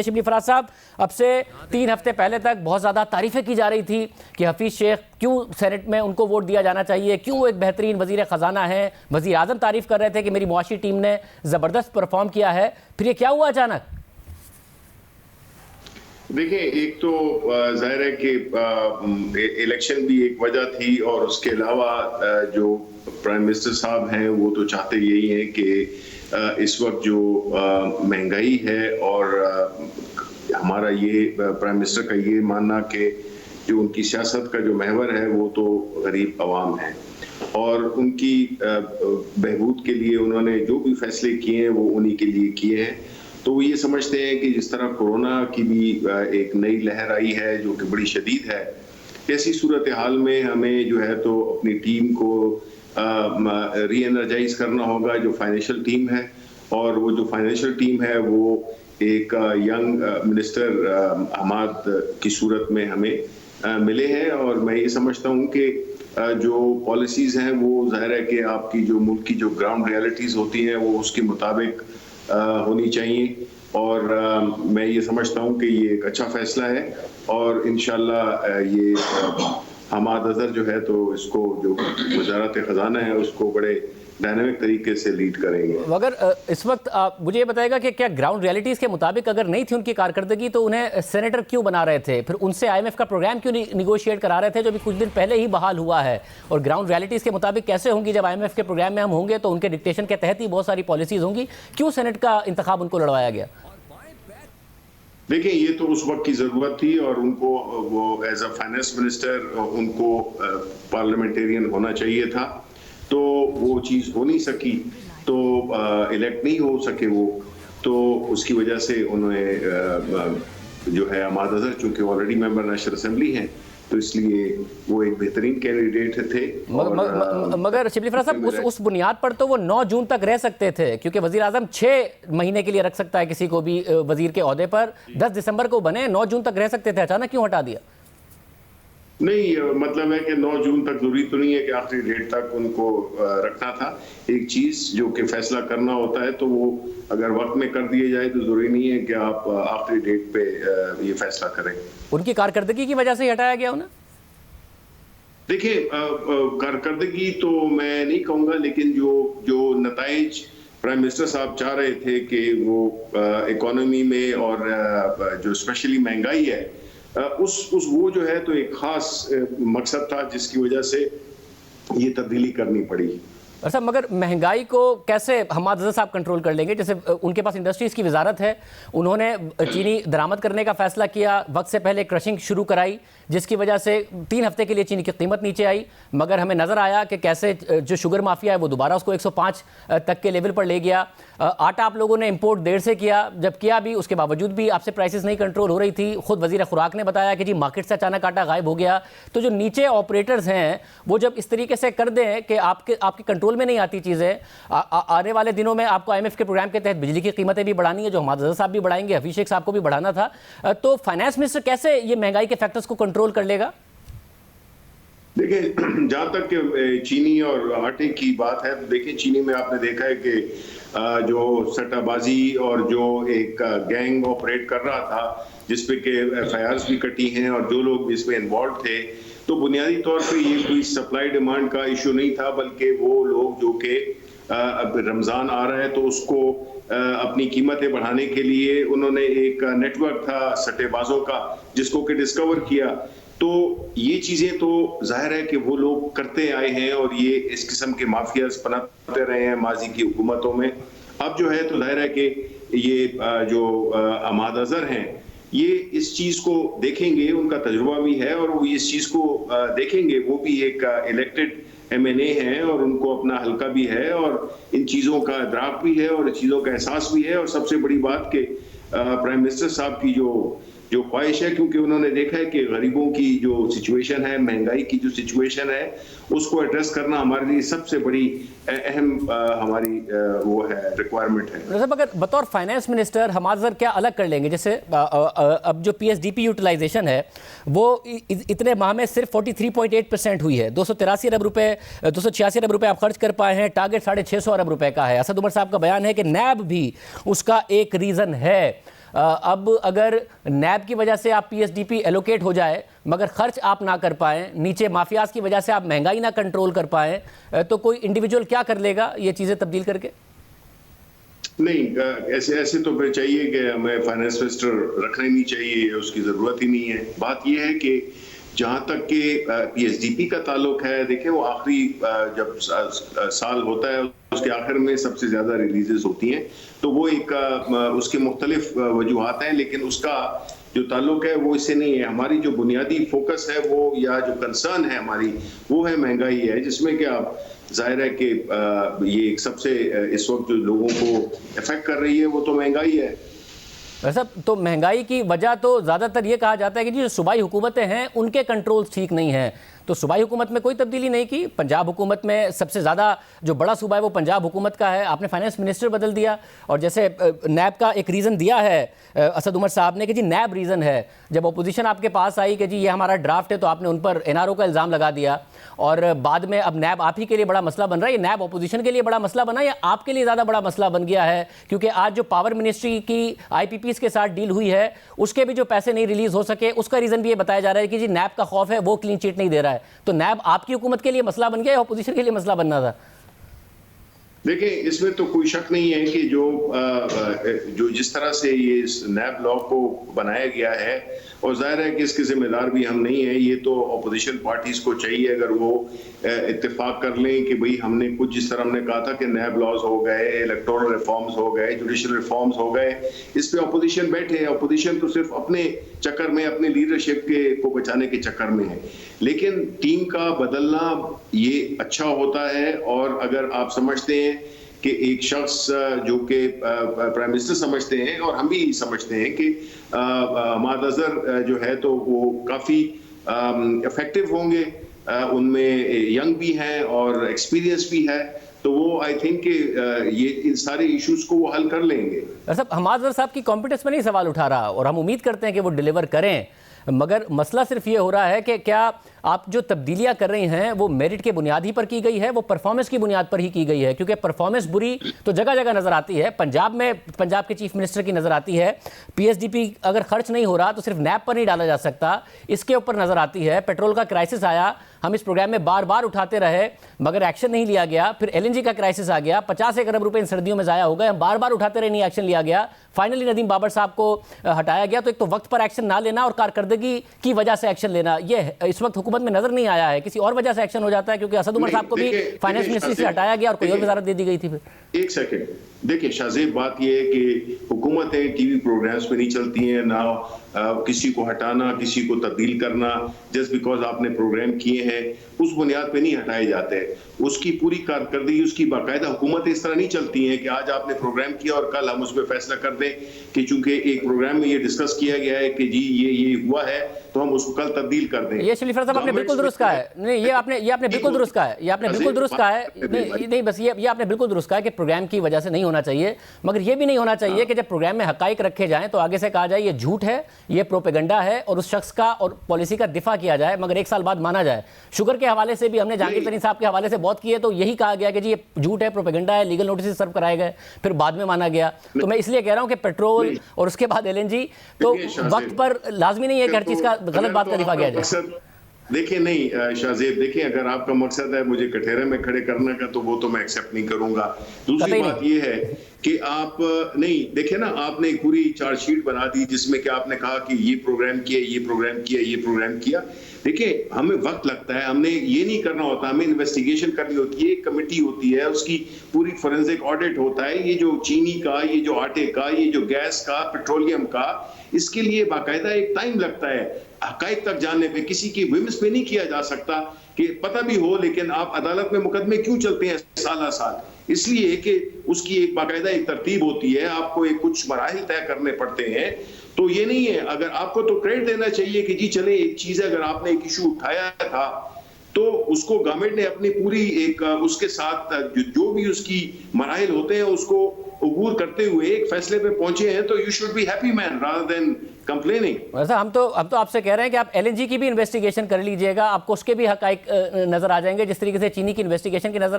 شبلی فراز صاحب، اب سے 3 ہفتے پہلے تک بہت زیادہ تعریفیں کی جا رہی تھی کہ حفیظ شیخ کیوں سینٹ میں ان کو ووٹ دیا جانا چاہیے، کیوں ایک بہترین وزیر خزانہ ہیں، وزیر اعظم تعریف کر رہے تھے کہ میری معاشی ٹیم نے زبردست پرفارم کیا ہے، پھر یہ کیا ہوا اچانک؟ دیکھیں، ایک تو ظاہر ہے کہ الیکشن بھی ایک وجہ تھی، اور اس کے علاوہ جو پرائم منسٹر صاحب ہیں وہ تو چاہتے یہی ہیں کہ اس وقت جو مہنگائی ہے اور ہمارا یہ پرائم منسٹر کا یہ ماننا کہ جو ان کی سیاست کا جو محور ہے وہ تو غریب عوام ہے، اور ان کی بہبود کے لیے انہوں نے جو بھی فیصلے کیے ہیں وہ انہی کے لیے کیے ہیں۔ تو وہ یہ سمجھتے ہیں کہ جس طرح کورونا کی بھی ایک نئی لہر آئی ہے جو کہ بڑی شدید ہے، ایسی صورتحال میں ہمیں جو ہے تو اپنی ٹیم کو ری انرجائز کرنا ہوگا، جو فائنینشیل ٹیم ہے، اور وہ جو فائنینشیل ٹیم ہے وہ ایک ینگ منسٹر حماد کی صورت میں ہمیں ملے ہیں، اور میں یہ سمجھتا ہوں کہ جو پالیسیز ہیں وہ ظاہر ہے کہ آپ کی جو ملک کی جو گراؤنڈ ریالٹیز ہوتی ہیں وہ اس کے مطابق ہونی چاہیے، اور میں یہ سمجھتا ہوں کہ یہ ایک اچھا فیصلہ ہے، اور انشاءاللہ یہ حماد اظہر جو ہے تو اس کو جو وزارت خزانہ ہے اس کو بڑے ڈائنامک طریقے سے لیڈ کریں گے۔ اگر اس وقت مجھے یہ بتائے گا کہ کیا گراؤنڈ ریالٹیز کے مطابق اگر نہیں تھی ان کی کارکردگی تو انہیں سینیٹر کیوں بنا رہے تھے، پھر ان سے آئی ایم ایف کا پروگرام کیوں نیگوشیٹ کرا رہے تھے جو بھی کچھ دن پہلے ہی بحال ہوا ہے، اور گراؤنڈ ریالٹیز کے مطابق کیسے ہوں گی؟ جب آئی ایم ایف کے پروگرام میں ہم ہوں گے تو ان کے ڈکٹیشن کے تحت ہی بہت ساری پالیسیز ہوں گی، کیوں سینٹ کا انتخاب ان کو لڑوایا گیا؟ دیکھیں، یہ تو اس وقت کی ضرورت تھی، اور ان کو وہ ایز اے فائنینس منسٹر ان کو پارلیمنٹیرین ہونا چاہیے تھا، تو وہ چیز ہو نہیں سکی، تو الیکٹ نہیں ہو سکے وہ، تو اس کی وجہ سے انہوں نے جو ہے حماد اظہر چونکہ آلریڈی ممبر نیشنل اسمبلی ہیں تو اس لیے وہ ایک بہترین کینڈیڈیٹ تھے۔ مگر شبلی فراز صاحب اس بنیاد پر تو وہ 9 جون تک رہ سکتے تھے، کیونکہ وزیر اعظم 6 مہینے کے لیے رکھ سکتا ہے کسی کو بھی وزیر کے عہدے پر، 10 دسمبر کو بنے، 9 جون تک رہ سکتے تھے، اچانک کیوں ہٹا دیا؟ نہیں، مطلب ہے کہ 9 جون تک ضروری تو نہیں ہے کہ آخری ڈیٹ تک ان کو رکھنا تھا۔ ایک چیز جو کہ فیصلہ کرنا ہوتا ہے تو وہ اگر وقت میں کر دیے جائے تو ضروری نہیں ہے کہ آپ آخری ڈیٹ پہ یہ فیصلہ کریں۔ ان کی کارکردگی کی وجہ سے ہی ہٹایا گیا انہیں؟ دیکھیں، کارکردگی تو میں نہیں کہوں گا، لیکن جو نتائج پرائم منسٹر صاحب چاہ رہے تھے کہ وہ اکانومی میں اور جو اسپیشلی مہنگائی ہے وہ جو ہے تو ایک خاص مقصد تھا جس کی وجہ سے یہ تبدیلی کرنی پڑی۔ صاحب مگر مہنگائی کو کیسے حماد اظہر صاحب کنٹرول کر لیں گے؟ جیسے ان کے پاس انڈسٹریز کی وزارت ہے، انہوں نے چینی درآمد کرنے کا فیصلہ کیا، وقت سے پہلے کرشنگ شروع کرائی جس کی وجہ سے 3 ہفتے کے لیے چینی کی قیمت نیچے آئی، مگر ہمیں نظر آیا کہ کیسے جو شوگر مافیا ہے وہ دوبارہ اس کو 105 تک کے لیول پر لے گیا۔ آٹا آپ لوگوں نے امپورٹ دیر سے کیا، جب کیا بھی اس کے باوجود بھی آپ سے پرائسز نہیں کنٹرول ہو رہی تھی۔ خود وزیر خوراک نے بتایا کہ جی مارکیٹ سے اچانک آٹا غائب ہو گیا۔ تو جو نیچے آپریٹرز ہیں وہ جب اس طریقے سے کر دیں کہ آپ کے کنٹرول میں نہیں آتی چیزیں، آنے والے دنوں میں آپ کو آئی ایم ایف کے پروگرام کے تحت بجلی کی قیمتیں بھی بڑھانی ہے جو حماد اظہر صاحب بھی بڑھائیں گے، حفیظ شیخ صاحب کو بھی بڑھانا تھا، تو فائنانس منسٹر کیسے یہ مہنگائی کے فیکٹرز کو کنٹرول کر لے گا؟ دیکھیں، جہاں تک کہ چینی اور آٹے کی بات ہے تو دیکھیں چینی میں آپ نے دیکھا ہے کہ جو سٹہ بازی اور جو ایک گینگ آپریٹ کر رہا تھا جس پہ کہ ایف آئی آرز بھی کٹی ہیں اور جو لوگ اس میں انوالو تھے، تو بنیادی طور پہ یہ کوئی سپلائی ڈیمانڈ کا ایشو نہیں تھا، بلکہ وہ لوگ جو کہ اب رمضان آ رہا ہے تو اس کو اپنی قیمتیں بڑھانے کے لیے انہوں نے ایک نیٹ ورک تھا سٹے بازوں کا جس کو کہ ڈسکور کیا۔ تو یہ چیزیں تو ظاہر ہے کہ وہ لوگ کرتے آئے ہیں اور یہ اس قسم کے مافیاز پنپتے رہے ہیں ماضی کی حکومتوں میں۔ اب جو ہے تو ظاہر ہے کہ یہ جو حماد اظہر ہیں یہ اس چیز کو دیکھیں گے، ان کا تجربہ بھی ہے اور وہ اس چیز کو دیکھیں گے، وہ بھی ایک الیکٹڈ ایم این اے ہیں اور ان کو اپنا حلقہ بھی ہے اور ان چیزوں کا ادراک بھی ہے اور ان چیزوں کا احساس بھی ہے، اور سب سے بڑی بات کہ پرائم منسٹر صاحب کی جو خواہش ہے، کیونکہ انہوں نے دیکھا ہے کہ غریبوں کی جو سچویشن ہے، مہنگائی کی جو سچویشن ہے اس کو ایڈریس کرنا ہمارے لیے سب سے بڑی اہم ہماری وہ ہے ریکوائرمنٹ ہے۔ صاحب اگر بطور فائنانس منسٹر حماد اظہر کیا الگ کر لیں گے؟ جیسے اب جو P S D P utilization ہے وہ اتنے ماہ میں صرف 43.8% ہوئی ہے، 283 ارب روپے 286 ارب روپے آپ خرچ کر پائے ہیں، ٹارگٹ 650 ارب روپے کا ہے۔ اسد عمر صاحب کا بیان ہے کہ نیب بھی اس کا ایک ریزن ہے۔ اب اگر نیب کی وجہ سے آپ P S D P allocate ہو جائے مگر خرچ آپ نہ کر پائیں، نیچے مافیاز کی وجہ سے آپ مہنگائی نہ کنٹرول کر پائیں، تو کوئی انڈیویجول کیا کر لے گا یہ چیزیں تبدیل کر کے؟ نہیں، ایسے تو پھر چاہیے کہ ہمیں فائنانس منسٹر رکھنا ہی نہیں چاہیے، اس کی ضرورت ہی نہیں ہے۔ بات یہ ہے کہ جہاں تک کہ پی ایس ڈی پی کا تعلق ہے، دیکھیں وہ آخری جب سال ہوتا ہے اس کے آخر میں سب سے زیادہ ریلیزز ہوتی ہیں، تو وہ ایک اس کے مختلف وجوہات ہیں، لیکن اس کا جو تعلق ہے وہ اس سے نہیں ہے۔ ہماری جو بنیادی فوکس ہے وہ یا جو کنسرن ہے ہماری وہ ہے مہنگائی ہے، جس میں کہ آپ ظاہر ہے کہ یہ ایک سب سے اس وقت جو لوگوں کو افیکٹ کر رہی ہے وہ تو مہنگائی ہے۔ ویسا تو مہنگائی کی وجہ تو زیادہ تر یہ کہا جاتا ہے کہ جو صوبائی حکومتیں ہیں ان کے کنٹرولز ٹھیک نہیں ہیں، تو صوبائی حکومت میں کوئی تبدیلی نہیں کی؟ پنجاب حکومت میں سب سے زیادہ جو بڑا صوبہ ہے وہ پنجاب حکومت کا ہے، آپ نے فائنانس منسٹر بدل دیا، اور جیسے نیب کا ایک ریزن دیا ہے اسد عمر صاحب نے کہ جی نیب ریزن ہے، جب اپوزیشن آپ کے پاس آئی کہ جی یہ ہمارا ڈرافٹ ہے تو آپ نے ان پر این آر او کا الزام لگا دیا، اور بعد میں اب نیب آپ ہی کے لیے بڑا مسئلہ بن رہا ہے۔ یہ نیب اپوزیشن کے لیے بڑا مسئلہ بنا یا آپ کے لیے زیادہ بڑا مسئلہ بن گیا ہے؟ کیونکہ آج جو پاور منسٹری کی آئی پی پیز کے ساتھ ڈیل ہوئی ہے اس کے بھی جو پیسے نہیں ریلیز ہو سکے، اس کا ریزن بھی یہ بتایا جا رہا ہے کہ جی نیب کا خوف ہے وہ کلین چیٹ نہیں دے رہا ہے، تو نیب آپ کی حکومت کے لیے مسئلہ بن گیا یا اپوزیشن کے لیے مسئلہ بننا تھا؟ دیکھیں اس میں تو کوئی شک نہیں ہے کہ جو جس طرح سے یہ نیب لا کو بنایا گیا ہے، اور ظاہر ہے کہ اس کے ذمہ دار بھی ہم نہیں ہیں، یہ تو اپوزیشن پارٹیز کو چاہیے اگر وہ اتفاق کر لیں کہ بھئی ہم نے کچھ جس طرح ہم نے کہا تھا کہ نیب لاز ہو گئے، الیکٹورل ریفارمز ہو گئے، جوڈیشل ریفارمز ہو گئے، اس پہ اپوزیشن بیٹھے، اپوزیشن تو صرف اپنے چکر میں، اپنے لیڈرشپ کو بچانے کے چکر میں ہے، لیکن ٹیم کا بدلنا یہ اچھا ہوتا ہے۔ اور اگر آپ سمجھتے ہیں کہ ایک شخص جو کہ پرائم منسٹر سمجھتے ہیں اور ہم بھی سمجھتے ہیں کہ حماد اظہر جو ہے تو وہ کافی افیکٹو ہوں گے، ان میں ینگ بھی ہیں اور ایکسپیرینس بھی ہے، تو وہ آئی تھنک کہ یہ ان سارے ایشوز کو وہ حل کر لیں گے۔ صاحب حماد اظہر صاحب کی کمپیٹنس میں نہیں سوال اٹھا رہا، اور ہم امید کرتے ہیں کہ وہ ڈیلیور کریں، مگر مسئلہ صرف یہ ہو رہا ہے کہ کیا آپ جو تبدیلیاں کر رہی ہیں وہ میرٹ کے بنیاد ہی پر کی گئی ہے، وہ پرفارمنس کی بنیاد پر ہی کی گئی ہے؟ کیونکہ پرفارمنس بری تو جگہ جگہ نظر آتی ہے، پنجاب میں پنجاب کے چیف منسٹر کی نظر آتی ہے، پی ایس ڈی پی اگر خرچ نہیں ہو رہا تو صرف نیب پر نہیں ڈالا جا سکتا، اس کے اوپر نظر آتی ہے، پیٹرول کا کرائسس آیا، ہم اس پروگرام میں بار بار اٹھاتے رہے مگر ایکشن نہیں لیا گیا، پھر ایل این جی کا کرائسس آ گیا، 50 ارب روپے ان سردیوں میں ضائع ہو گئے، ہم بار بار اٹھاتے رہے، نہیں ایکشن لیا گیا، فائنلی ندیم بابر صاحب کو ہٹایا گیا۔ تو ایک تو وقت پر ایکشن نہ لینا اور کارکردگی کی وجہ سے ایکشن لینا، یہ اس وقت حکومت میں نظر نہیں آیا ہے، کسی اور وجہ سے ایکشن ہو جاتا ہے، کیونکہ اسد عمر صاحب کو بھی فائنانس منسٹری سے ہٹایا گیا اور کوئی اور وزارت دے دی گئی تھی۔ پھر ایک سیکنڈ دیکھیں شاہ زیب، بات یہ ہے کہ حکومتیں ٹی وی پروگرامز پہ نہیں چلتی ہیں، نہ کسی کو ہٹانا، کسی کو تبدیل کرنا جسٹ بیکاز آپ نے پروگرام کیے ہیں اس بنیاد پہ نہیں ہٹائے جاتے، اس کی پوری کارکردگی، اس کی باقاعدہ حکومتیں اس طرح نہیں چلتی ہیں کہ آج آپ نے پروگرام کیا اور کل ہم اس پہ فیصلہ کر دیں کہ چونکہ ایک پروگرام میں یہ ڈسکس کیا گیا ہے کہ جی یہ ہوا ہے تو ہم اس کو کل تبدیل کر دیں۔ یہ شریف صاحب آپ نے بالکل درست کہا ہے، نہیں یہ آپ نے بالکل درست کہا ہے، یہ آپ نے بالکل درست کہا ہے، نہیں بس یہ آپ نے بالکل درست کہا ہے کہ پروگرام کی وجہ سے نہیں ہونا چاہیے، مگر یہ بھی نہیں ہونا چاہیے کہ جب پروگرام میں حقائق رکھے جائیں تو آگے سے کہا جائے یہ جھوٹ ہے، یہ پروپیگنڈا ہے، اور اس شخص کا اور پالیسی کا دفاع کیا جائے، مگر ایک سال بعد مانا جائے۔ شوگر کے حوالے سے بھی ہم نے جہانگیر ترین صاحب کے حوالے سے بہت کیے تو یہی کہا گیا کہ جی یہ جھوٹ ہے، پروپیگنڈا ہے، لیگل نوٹسز سرو کرائے گئے، پھر بعد میں مانا گیا۔ تو میں اس لیے کہہ رہا ہوں کہ پیٹرول اور اس کے بعد ایل این جی، تو وقت پر لازمی نہیں ہے کہ ہر چیز کا غلط بات کا دفاع کیا جائے۔ دیکھیں نہیں شاہ زیب، دیکھیں اگر آپ کا مقصد ہے مجھے کٹہرے میں کھڑے کرنے کا تو وہ تو میں ایکسیپٹ نہیں کروں گا۔ دوسری بات یہ ہے کہ آپ نہیں دیکھیں نا، آپ نے ایک پوری چارج شیٹ بنا دی جس میں کہ آپ نے کہا کہ یہ پروگرام کیا، یہ پروگرام کیا، یہ پروگرام کیا۔ دیکھیں ہمیں وقت لگتا ہے، ہم نے یہ نہیں کرنا ہوتا، ہمیں انویسٹیگیشن کرنی ہوتی ہے، ایک کمیٹی ہوتی ہے، اس کی پوری فورنزک آڈٹ ہوتا ہے، یہ جو چینی کا، یہ جو آٹے کا، یہ جو گیس کا، پیٹرولیم کا، اس کے لیے باقاعدہ ایک ٹائم لگتا ہے حقائق تک جاننے پہ، کسی کی ومس پہ نہیں کیا جا سکتا کہ پتہ بھی ہو لیکن آپ عدالت میں مقدمے کیوں چلتے ہیں سالہ سال؟ اس لیے کہ اس کی ایک باقاعدہ ایک ترتیب ہوتی ہے، آپ کو ایک کچھ مراحل طے کرنے پڑتے ہیں۔ تو یہ نہیں ہے، اگر آپ کو تو کریڈٹ دینا چاہیے کہ جی چلیں ایک چیز ہے، اگر آپ نے ایک ایشو اٹھایا تھا تو اس کو گورنمنٹ نے اپنی پوری ایک اس کے ساتھ جو بھی اس کی مراحل ہوتے ہیں اس کو عبور کرتے ہوئے ایک فیصلے پہ پہنچے ہیں، تو you should be happy man rather than complaining. ویسا ہم تو آپ سے کہہ رہے ہیں کہ آپ ایل این جی کی بھی انویسٹیگیشن کر لیجئے گا، آپ کو اس کے بھی حقائق نظر آ جائیں گے جس طریقے سے چینی کی انویسٹیگیشن کی نظر